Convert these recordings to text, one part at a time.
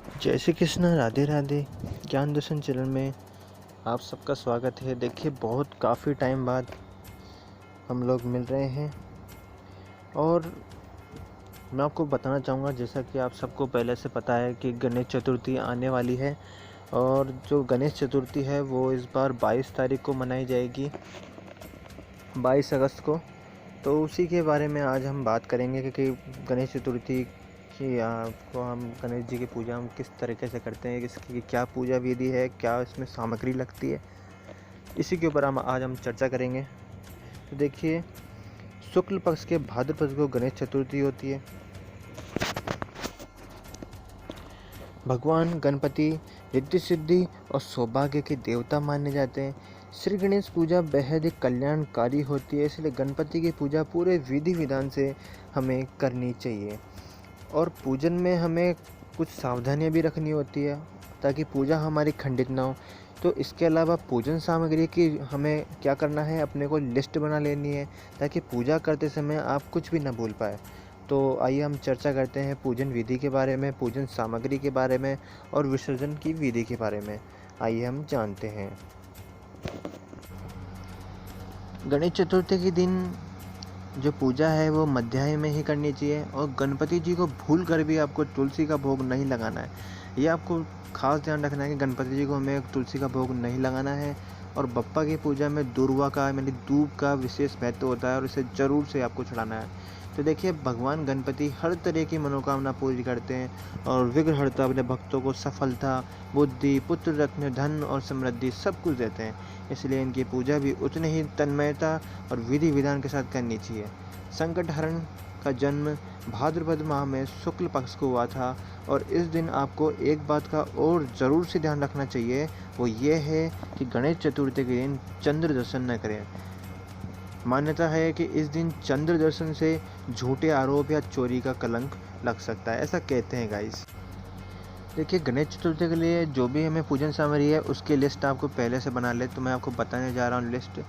जय श्री कृष्ण, राधे राधे। ज्ञान दर्शन चैनल में आप सबका स्वागत है। देखिए, बहुत काफ़ी टाइम बाद हम लोग मिल रहे हैं और मैं आपको बताना चाहूँगा, जैसा कि आप सबको पहले से पता है कि गणेश चतुर्थी आने वाली है। और जो गणेश चतुर्थी है वो इस बार 22 तारीख को मनाई जाएगी, 22 अगस्त को। तो उसी के बारे में आज हम बात करेंगे कि गणेश चतुर्थी कि आपको हम गणेश जी की पूजा हम किस तरीके से करते हैं, इसकी क्या पूजा विधि है, क्या इसमें सामग्री लगती है, इसी के ऊपर हम आज चर्चा करेंगे। तो देखिए, शुक्ल पक्ष के भाद्रपद को गणेश चतुर्थी होती है। भगवान गणपति रिद्धि सिद्धि और सौभाग्य के देवता माने जाते हैं। श्री गणेश पूजा बेहद ही कल्याणकारी होती है, इसलिए गणपति की पूजा पूरे विधि विधान से हमें करनी चाहिए। और पूजन में हमें कुछ सावधानियां भी रखनी होती है ताकि पूजा हमारी खंडित ना हो। तो इसके अलावा पूजन सामग्री की हमें क्या करना है, अपने को लिस्ट बना लेनी है ताकि पूजा करते समय आप कुछ भी ना भूल पाए। तो आइए हम चर्चा करते हैं पूजन विधि के बारे में, पूजन सामग्री के बारे में और विसर्जन की विधि के बारे में। आइए हम जानते हैं। गणेश चतुर्थी के दिन जो पूजा है वो मध्याह्न में ही करनी चाहिए और गणपति जी को भूल कर भी आपको तुलसी का भोग नहीं लगाना है। ये आपको खास ध्यान रखना है कि गणपति जी को हमें तुलसी का भोग नहीं लगाना है। और बप्पा की पूजा में दूर्वा का यानी दूब का विशेष महत्व होता है और इसे जरूर से आपको चढ़ाना है। तो देखिए, भगवान गणपति हर तरह की मनोकामना पूरी करते हैं और विघ्नहर्ता अपने भक्तों को सफलता, बुद्धि, पुत्र रत्न, धन और समृद्धि सब कुछ देते हैं। इसलिए इनकी पूजा भी उतनी ही तन्मयता और विधि विधान के साथ करनी चाहिए। संकट हरण का जन्म भाद्रपद माह में शुक्ल पक्ष को हुआ था और इस दिन आपको एक बात का और ज़रूर से ध्यान रखना चाहिए, वो ये है कि गणेश चतुर्थी के दिन चंद्र दर्शन न करें। मान्यता है कि इस दिन चंद्र दर्शन से झूठे आरोप या चोरी का कलंक लग सकता है, ऐसा कहते हैं गाइस। देखिए, गणेश चतुर्थी के लिए जो भी हमें पूजन सामग्री है उसकी लिस्ट आपको पहले से बना ले, तो मैं आपको बताने जा रहा हूँ लिस्ट।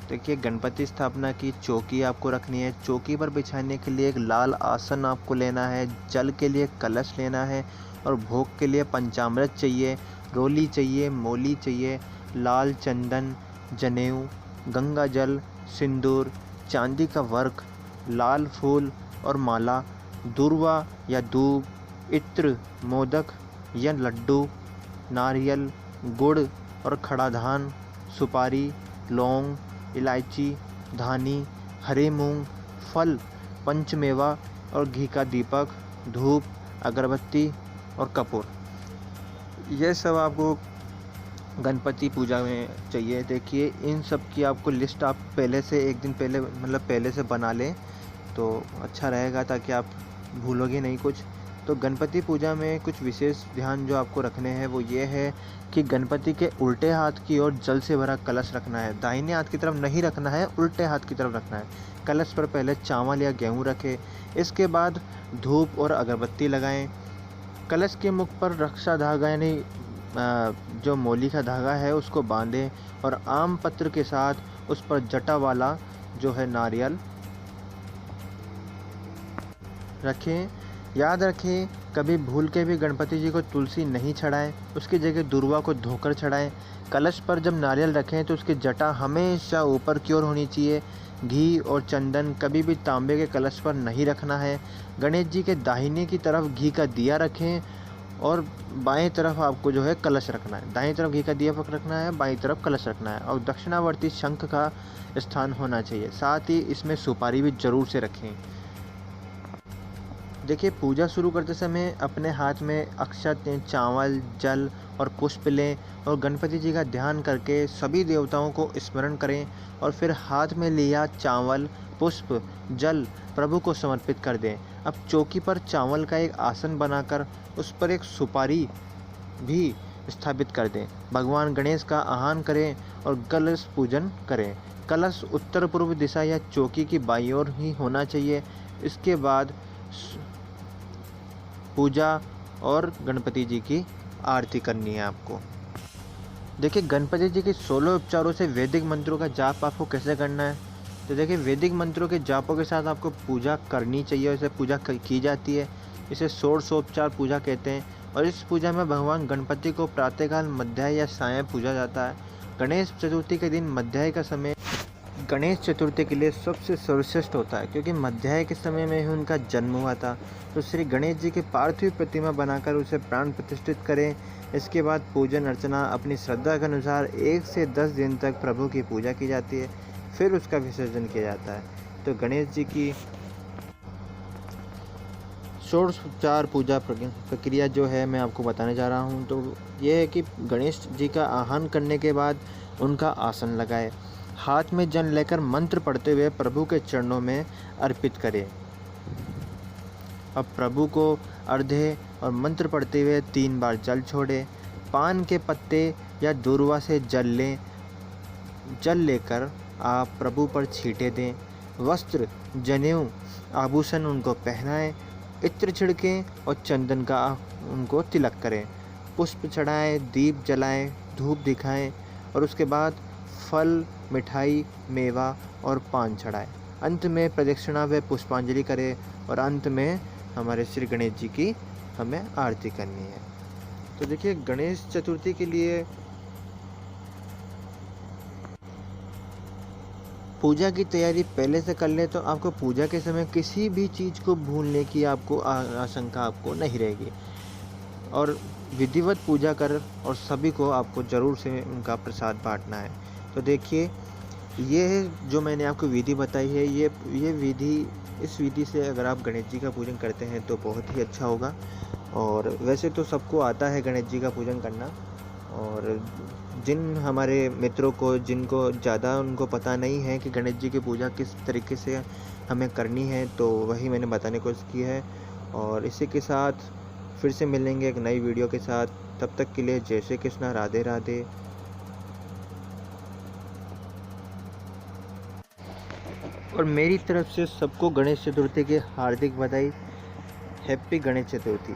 देखिए, गणपति स्थापना की चौकी आपको रखनी है। चौकी पर बिछाने के लिए एक लाल आसन आपको लेना है। जल के लिए कलश लेना है और भोग के लिए पंचामृत चाहिए, रोली चाहिए, मोली चाहिए, लाल चंदन, जनेऊ, गंगा जल, सिंदूर, चांदी का वर्क, लाल फूल और माला, दूर्वा या दूब, इत्र, मोदक या लड्डू, नारियल, गुड़ और खड़ा धान, सुपारी, लौंग, इलायची, धानी, हरे मूंग, फल, पंचमेवा और घी का दीपक, धूप, अगरबत्ती और कपूर, यह सब आपको गणपति पूजा में चाहिए। देखिए, इन सब की आपको लिस्ट आप पहले से एक दिन पहले पहले से बना लें तो अच्छा रहेगा, ताकि आप भूलोगे नहीं कुछ। तो गणपति पूजा में कुछ विशेष ध्यान जो आपको रखने हैं वो ये है कि गणपति के उल्टे हाथ की ओर जल से भरा कलश रखना है। दाहिने हाथ की तरफ नहीं रखना है, उल्टे हाथ की तरफ रखना है। कलश पर पहले चावल या गेहूँ रखें, इसके बाद धूप और अगरबत्ती लगाएं। कलश के मुख पर रक्षा धागा यानी जो मोली का धागा है उसको बांधें और आम पत्र के साथ उस पर जटा वाला जो है नारियल रखें। याद रखें, कभी भूल के भी गणपति जी को तुलसी नहीं चढ़ाएं, उसकी जगह दूर्वा को धोकर चढ़ाएं। कलश पर जब नारियल रखें तो उसकी जटा हमेशा ऊपर की ओर होनी चाहिए। घी और चंदन कभी भी तांबे के कलश पर नहीं रखना है। गणेश जी के दाहिने की तरफ घी का दिया रखें और बाएं तरफ आपको जो है कलश रखना है। दाएं तरफ घी का दिया रखना है, बाएं तरफ कलश रखना है और दक्षिणावर्ती शंख का स्थान होना चाहिए। साथ ही इसमें सुपारी भी जरूर से रखें। देखिए, पूजा शुरू करते समय अपने हाथ में अक्षत, चावल, जल और पुष्प लें और गणपति जी का ध्यान करके सभी देवताओं को स्मरण करें और फिर हाथ में लिया चावल, पुष्प, जल प्रभु को समर्पित कर दें। अब चौकी पर चावल का एक आसन बनाकर उस पर एक सुपारी भी स्थापित कर दें। भगवान गणेश का आह्वान करें और कलश पूजन करें। कलश उत्तर पूर्व दिशा या चौकी की बाईं ओर ही होना चाहिए। इसके बाद पूजा और गणपति जी की आरती करनी है आपको। देखिए, गणपति जी के 16 उपचारों से वैदिक मंत्रों का जाप आपको कैसे करना है। तो देखिए, वैदिक मंत्रों के जापों के साथ आपको पूजा करनी चाहिए, इसे पूजा की जाती है। इसे षोडशोपचार पूजा कहते हैं और इस पूजा में भगवान गणपति को प्रातःकाल, मध्याह्न या सायं पूजा जाता है। गणेश चतुर्थी के दिन मध्याह्न का समय गणेश चतुर्थी के लिए सबसे सर्वश्रेष्ठ होता है, क्योंकि मध्याह्न के समय में ही उनका जन्म हुआ था। तो श्री गणेश जी की पार्थिव प्रतिमा बनाकर उसे प्राण प्रतिष्ठित करें। इसके बाद पूजन अर्चना अपनी श्रद्धा के अनुसार 1 से 10 दिन तक प्रभु की पूजा की जाती है, फिर उसका विसर्जन किया जाता है। तो गणेश जी की षोडशोपचार पूजा प्रक्रिया जो है मैं आपको बताने जा रहा हूँ। तो ये है कि गणेश जी का आह्वान करने के बाद उनका आसन लगाए, हाथ में जल लेकर मंत्र पढ़ते हुए प्रभु के चरणों में अर्पित करें। अब प्रभु को अर्घ्य और मंत्र पढ़ते हुए 3 बार जल छोड़े। पान के पत्ते या दूर्वा से जल लेकर आप प्रभु पर छींटे दें। वस्त्र, जनेऊ, आभूषण उनको पहनाएं, इत्र छिड़कें और चंदन का उनको तिलक करें। पुष्प चढ़ाएं, दीप जलाएं, धूप दिखाएं और उसके बाद फल, मिठाई, मेवा और पान चढ़ाएं। अंत में प्रदक्षिणा व पुष्पांजलि करें और अंत में हमारे श्री गणेश जी की हमें आरती करनी है। तो देखिए, गणेश चतुर्थी के लिए पूजा की तैयारी पहले से कर ले तो आपको पूजा के समय किसी भी चीज़ को भूलने की आपको आशंका आपको नहीं रहेगी। और विधिवत पूजा कर और सभी को आपको ज़रूर से उनका प्रसाद बांटना है। तो देखिए, ये जो मैंने आपको विधि बताई है, ये विधि, इस विधि से अगर आप गणेश जी का पूजन करते हैं तो बहुत ही अच्छा होगा। और वैसे तो सबको आता है गणेश जी का पूजन करना, और जिन हमारे मित्रों को, जिनको ज़्यादा उनको पता नहीं है कि गणेश जी की पूजा किस तरीके से हमें करनी है, तो वही मैंने बताने की कोशिश की है। और इसी के साथ फिर से मिलेंगे एक नई वीडियो के साथ। तब तक के लिए जय श्री कृष्णा, राधे राधे। और मेरी तरफ से सबको गणेश चतुर्थी की हार्दिक बधाई। हैप्पी गणेश चतुर्थी।